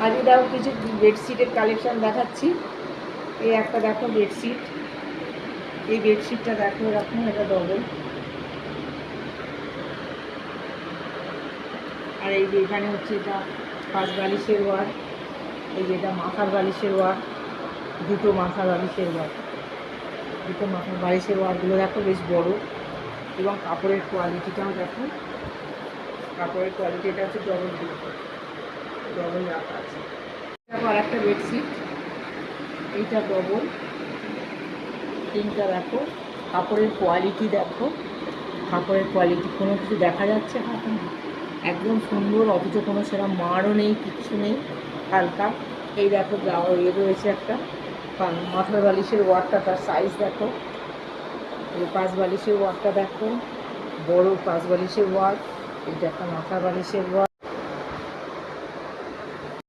আজকে দেখো কিছু বেডশিটের কালেকশন দেখাচ্ছি। এই একটা দেখো বেডশিট, এই বেডশিটটা দেখো এরকম, এটা ডবল। আর এই যে এখানে হচ্ছে এটা 5 বালিশের ওয়ার, এই যে এটা মাথার বালিশের ওয়ার, দুটো মাথার বালিশের ওয়ার, দুটো মাথার বালিশের ওয়ারগুলো দেখো বেশ বড়। এবং কাপড়ের কোয়ালিটিটাও দেখো, কাপড়ের কোয়ালিটিটা হচ্ছে ডবল ডবল রাখা আছে। দেখো আর একটা বেডশিট, এইটা ডবল, তিনটা দেখো, কাপড়ের কোয়ালিটি দেখো, কাপড়ের কোয়ালিটি কোনো কিছু দেখা যাচ্ছে না এখন, একদম সুন্দর, অথচ কোনো সেরকম মারও নেই, কিচ্ছু নেই, হালকা। এই দেখো ইয়ে রয়েছে একটা মাথার বালিশের ওয়ারটা, তার সাইজ দেখো। এই 5 বালিশের ওয়ারটা দেখো, বড় 5 বালিশের ওয়ার। এটা একটা মাথার বালিশের ওয়ার।